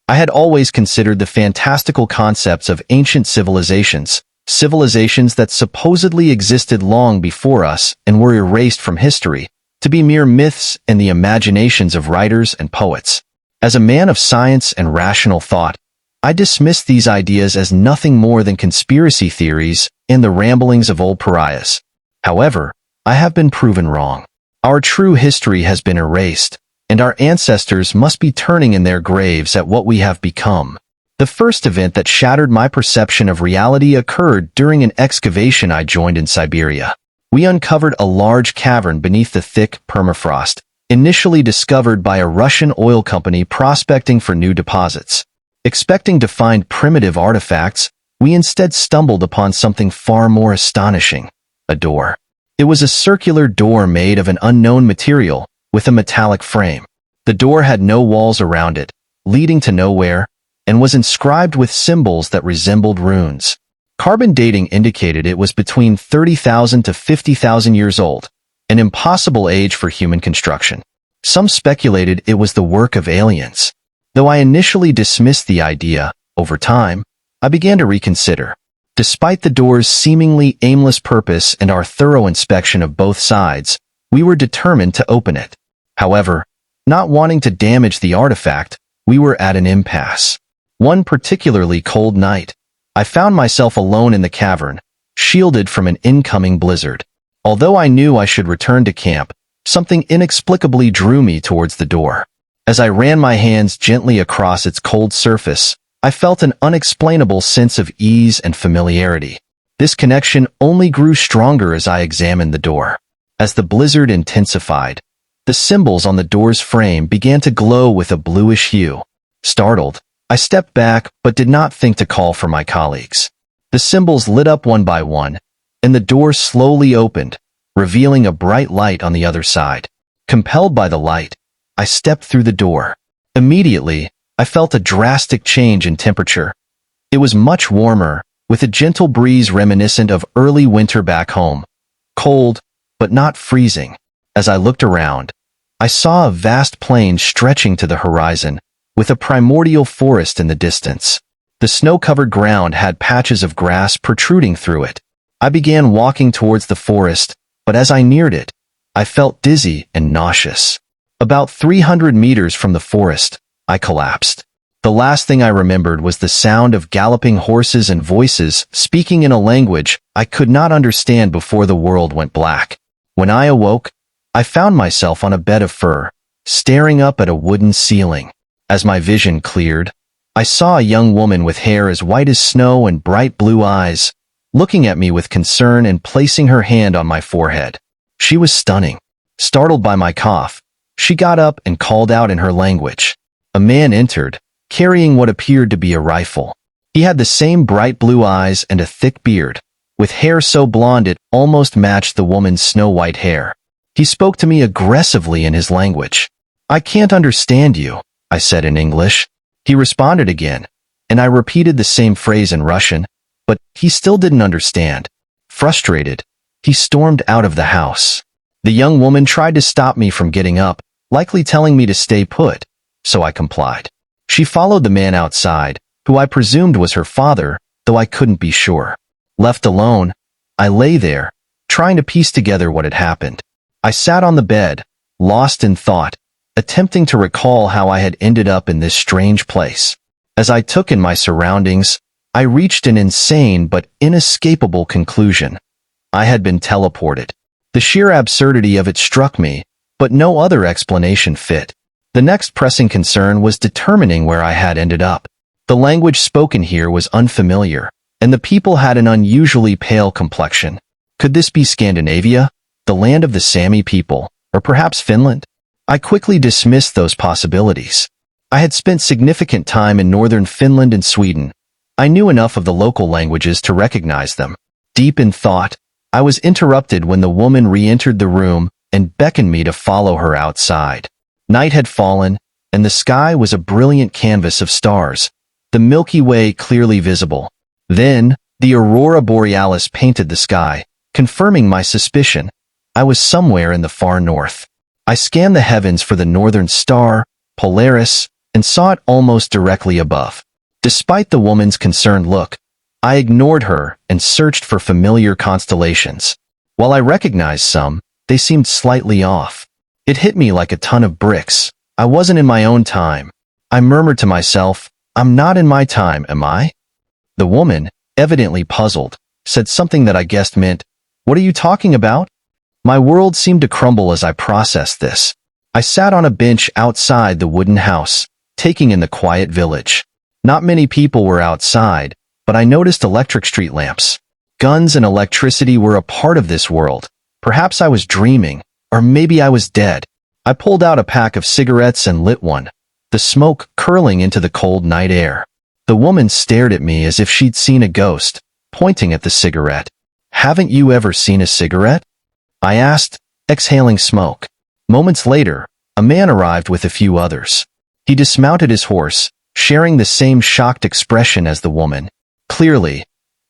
I had always considered the fantastical concepts of ancient civilizations, civilizations that supposedly existed long before us and were erased from history, to be mere myths and the imaginations of writers and poets. As a man of science and rational thought, I dismissed these ideas as nothing more than conspiracy theories and the ramblings of old pariahs. However, I have been proven wrong. Our true history has been erased, and our ancestors must be turning in their graves at what we have become. The first event that shattered my perception of reality occurred during an excavation I joined in Siberia. We uncovered a large cavern beneath the thick permafrost, initially discovered by a Russian oil company prospecting for new deposits. Expecting to find primitive artifacts, we instead stumbled upon something far more astonishing: a door. It was a circular door made of an unknown material, with a metallic frame. The door had no walls around it, leading to nowhere, and was inscribed with symbols that resembled runes. Carbon dating indicated it was between 30,000 to 50,000 years old, an impossible age for human construction. Some speculated it was the work of aliens. Though I initially dismissed the idea, over time, I began to reconsider. Despite the door's seemingly aimless purpose and our thorough inspection of both sides, we were determined to open it. However, not wanting to damage the artifact, we were at an impasse. One particularly cold night, I found myself alone in the cavern, shielded from an incoming blizzard. Although I knew I should return to camp, something inexplicably drew me towards the door. As I ran my hands gently across its cold surface, I felt an unexplainable sense of ease and familiarity. This connection only grew stronger as I examined the door. As the blizzard intensified, the symbols on the door's frame began to glow with a bluish hue. Startled, I stepped back but did not think to call for my colleagues. The symbols lit up one by one, and the door slowly opened, revealing a bright light on the other side. Compelled by the light, I stepped through the door. Immediately, I felt a drastic change in temperature. It was much warmer, with a gentle breeze reminiscent of early winter back home. Cold, but not freezing. As I looked around, I saw a vast plain stretching to the horizon, with a primordial forest in the distance. The snow-covered ground had patches of grass protruding through it. I began walking towards the forest, but as I neared it, I felt dizzy and nauseous. About 300 meters from the forest, I collapsed. The last thing I remembered was the sound of galloping horses and voices speaking in a language I could not understand before the world went black. When I awoke, I found myself on a bed of fur, staring up at a wooden ceiling. As my vision cleared, I saw a young woman with hair as white as snow and bright blue eyes, looking at me with concern and placing her hand on my forehead. She was stunning. Startled by my cough, she got up and called out in her language. A man entered, carrying what appeared to be a rifle. He had the same bright blue eyes and a thick beard, with hair so blonde it almost matched the woman's snow-white hair. He spoke to me aggressively in his language. "I can't understand you," I said in English. He responded again, and I repeated the same phrase in Russian, but he still didn't understand. Frustrated, he stormed out of the house. The young woman tried to stop me from getting up, likely telling me to stay put, so I complied. She followed the man outside, who I presumed was her father, though I couldn't be sure. Left alone, I lay there, trying to piece together what had happened. I sat on the bed, lost in thought, attempting to recall how I had ended up in this strange place. As I took in my surroundings, I reached an insane but inescapable conclusion. I had been teleported. The sheer absurdity of it struck me, but no other explanation fit. The next pressing concern was determining where I had ended up. The language spoken here was unfamiliar, and the people had an unusually pale complexion. Could this be Scandinavia, the land of the Sami people, or perhaps Finland? I quickly dismissed those possibilities. I had spent significant time in northern Finland and Sweden. I knew enough of the local languages to recognize them. Deep in thought, I was interrupted when the woman re-entered the room and beckoned me to follow her outside. Night had fallen, and the sky was a brilliant canvas of stars, the Milky Way clearly visible. Then, the aurora borealis painted the sky, confirming my suspicion. I was somewhere in the far north. I scanned the heavens for the northern star, Polaris, and saw it almost directly above. Despite the woman's concerned look, I ignored her and searched for familiar constellations. While I recognized some, they seemed slightly off. It hit me like a ton of bricks. I wasn't in my own time. I murmured to myself, "I'm not in my time, am I?" The woman, evidently puzzled, said something that I guessed meant, "What are you talking about?" My world seemed to crumble as I processed this. I sat on a bench outside the wooden house, taking in the quiet village. Not many people were outside, but I noticed electric street lamps. Guns and electricity were a part of this world. Perhaps I was dreaming, or maybe I was dead. I pulled out a pack of cigarettes and lit one, the smoke curling into the cold night air. The woman stared at me as if she'd seen a ghost, pointing at the cigarette. "Haven't you ever seen a cigarette?" I asked, exhaling smoke. Moments later, a man arrived with a few others. He dismounted his horse, sharing the same shocked expression as the woman. Clearly,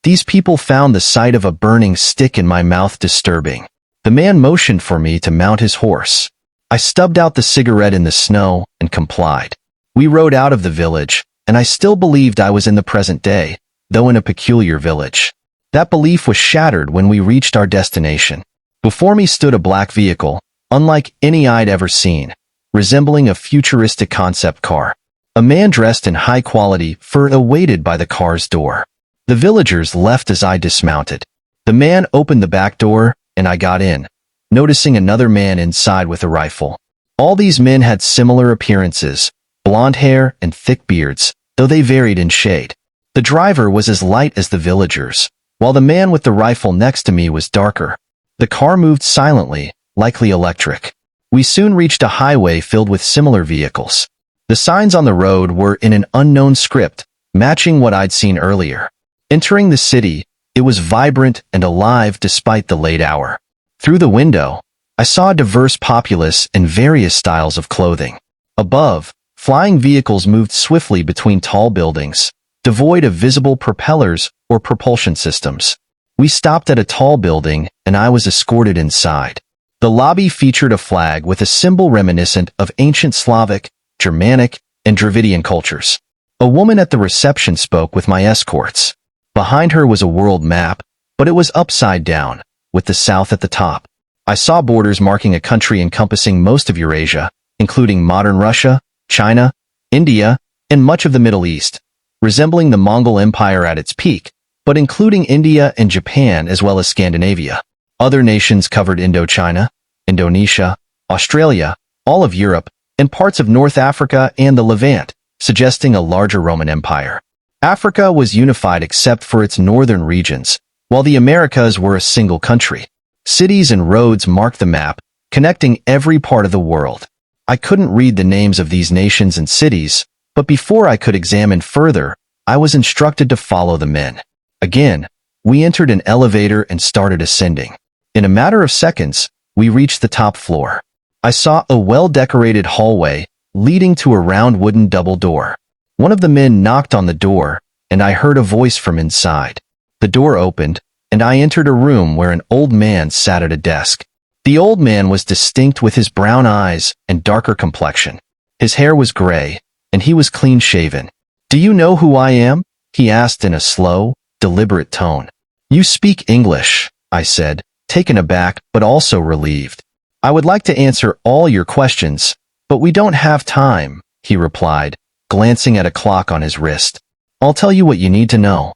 these people found the sight of a burning stick in my mouth disturbing. The man motioned for me to mount his horse. I stubbed out the cigarette in the snow and complied. We rode out of the village, and I still believed I was in the present day, though in a peculiar village. That belief was shattered when we reached our destination. Before me stood a black vehicle, unlike any I'd ever seen, resembling a futuristic concept car. A man dressed in high-quality fur awaited by the car's door. The villagers left as I dismounted. The man opened the back door, and I got in, noticing another man inside with a rifle. All these men had similar appearances, blonde hair and thick beards, though they varied in shade. The driver was as light as the villagers, while the man with the rifle next to me was darker. The car moved silently, likely electric. We soon reached a highway filled with similar vehicles. The signs on the road were in an unknown script, matching what I'd seen earlier. Entering the city, it was vibrant and alive despite the late hour. Through the window, I saw a diverse populace in various styles of clothing. Above, flying vehicles moved swiftly between tall buildings, devoid of visible propellers or propulsion systems. We stopped at a tall building, and I was escorted inside. The lobby featured a flag with a symbol reminiscent of ancient Slavic, Germanic, and Dravidian cultures. A woman at the reception spoke with my escorts. Behind her was a world map, but it was upside down, with the south at the top. I saw borders marking a country encompassing most of Eurasia, including modern Russia, China, India, and much of the Middle East, resembling the Mongol Empire at its peak, but including India and Japan as well as Scandinavia. Other nations covered Indochina, Indonesia, Australia, all of Europe, and parts of North Africa and the Levant, suggesting a larger Roman Empire. Africa was unified except for its northern regions, while the Americas were a single country. Cities and roads marked the map, connecting every part of the world. I couldn't read the names of these nations and cities, but before I could examine further, I was instructed to follow the men. Again, we entered an elevator and started ascending. In a matter of seconds, we reached the top floor. I saw a well-decorated hallway leading to a round wooden double door. One of the men knocked on the door, and I heard a voice from inside. The door opened, and I entered a room where an old man sat at a desk. The old man was distinct with his brown eyes and darker complexion. His hair was gray, and he was clean-shaven. "Do you know who I am?" he asked in a slow, deliberate tone. "You speak English," I said, taken aback but also relieved. "I would like to answer all your questions, but we don't have time," he replied, glancing at a clock on his wrist. "I'll tell you what you need to know.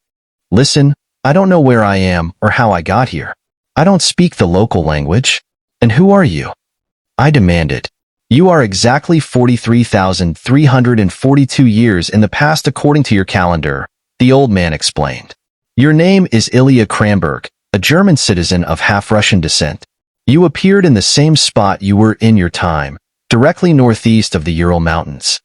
Listen, I don't know where I am or how I got here. I don't speak the local language. And who are you?" I demanded. "You are exactly 43,342 years in the past according to your calendar," the old man explained. "Your name is Ilya Kramberg, a German citizen of half-Russian descent. You appeared in the same spot you were in your time, directly northeast of the Ural Mountains."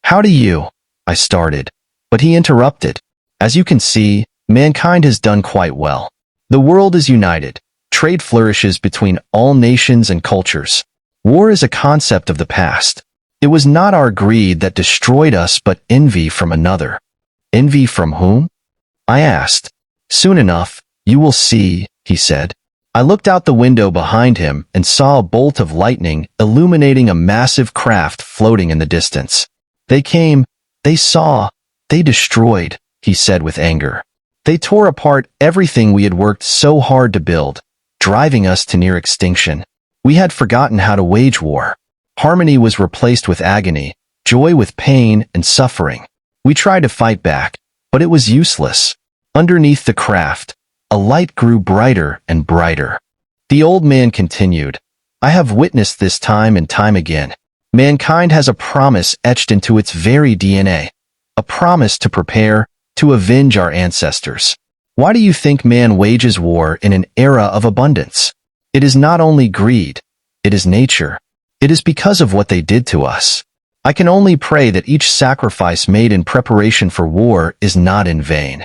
"How do you?" I started, but he interrupted. "As you can see, mankind has done quite well. The world is united. Trade flourishes between all nations and cultures. War is a concept of the past. It was not our greed that destroyed us but envy from another." "Envy from whom?" I asked. "Soon enough, you will see," he said. I looked out the window behind him and saw a bolt of lightning illuminating a massive craft floating in the distance. They came, they saw, they destroyed, he said with anger. They tore apart everything we had worked so hard to build, driving us to near extinction. We had forgotten how to wage war. Harmony was replaced with agony, joy with pain and suffering. We tried to fight back, but it was useless. Underneath the craft, a light grew brighter and brighter. The old man continued, I have witnessed this time and time again. Mankind has a promise etched into its very DNA. A promise to prepare, to avenge our ancestors. Why do you think man wages war in an era of abundance? It is not only greed, it is nature. It is because of what they did to us. I can only pray that each sacrifice made in preparation for war is not in vain.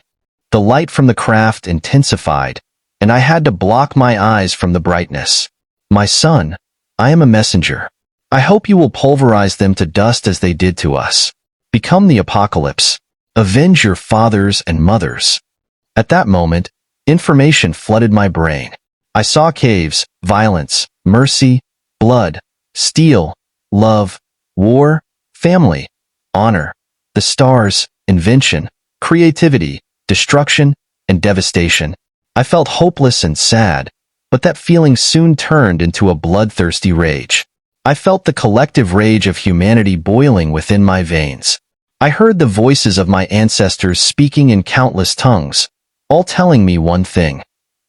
The light from the craft intensified, and I had to block my eyes from the brightness. My son, I am a messenger. I hope you will pulverize them to dust as they did to us. Become the apocalypse. Avenge your fathers and mothers. At that moment, information flooded my brain. I saw caves, violence, mercy, blood, steel, love, war, family, honor, the stars, invention, creativity, destruction, and devastation. I felt hopeless and sad, but that feeling soon turned into a bloodthirsty rage. I felt the collective rage of humanity boiling within my veins. I heard the voices of my ancestors speaking in countless tongues, all telling me one thing: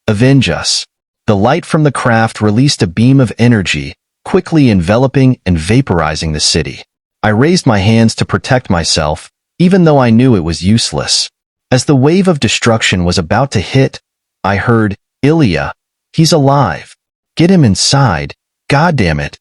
avenge us. The light from the craft released a beam of energy, quickly enveloping and vaporizing the city. I raised my hands to protect myself, even though I knew it was useless. As the wave of destruction was about to hit, I heard, Ilya, he's alive. Get him inside, goddammit.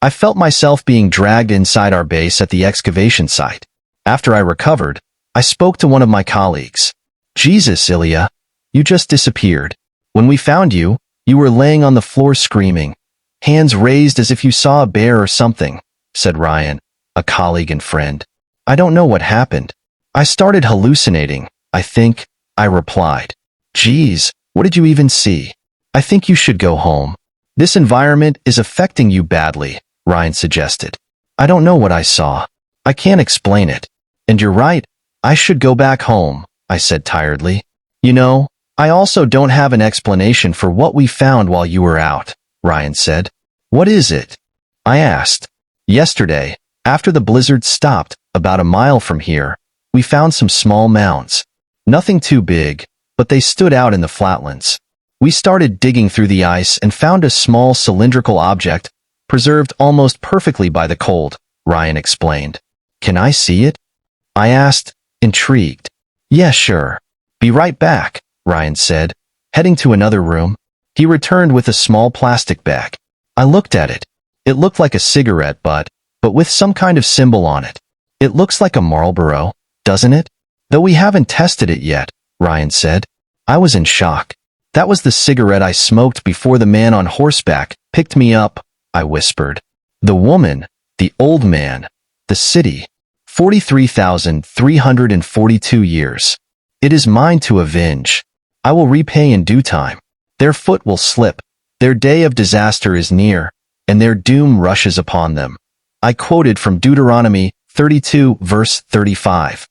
I felt myself being dragged inside our base at the excavation site. After I recovered, I spoke to one of my colleagues. Jesus, Ilya, you just disappeared. When we found you, you were laying on the floor screaming, hands raised as if you saw a bear or something, said Ryan, a colleague and friend. I don't know what happened. I started hallucinating, I think, I replied. Geez, what did you even see? I think you should go home. This environment is affecting you badly, Ryan suggested. I don't know what I saw. I can't explain it. And you're right, I should go back home, I said tiredly. You know, I also don't have an explanation for what we found while you were out, Ryan said. What is it? I asked. Yesterday, after the blizzard stopped, about a mile from here, we found some small mounds. Nothing too big, but they stood out in the flatlands. We started digging through the ice and found a small cylindrical object, preserved almost perfectly by the cold, Ryan explained. Can I see it? I asked, intrigued. Yeah, sure. Be right back, Ryan said, heading to another room. He returned with a small plastic bag. I looked at it. It looked like a cigarette butt, but with some kind of symbol on it. It looks like a Marlboro, doesn't it? Though we haven't tested it yet, Ryan said. I was in shock. That was the cigarette I smoked before the man on horseback picked me up, I whispered. The woman, the old man, the city. 43,342 years. It is mine to avenge. I will repay in due time. Their foot will slip. Their day of disaster is near, and their doom rushes upon them. I quoted from Deuteronomy 32 verse 35.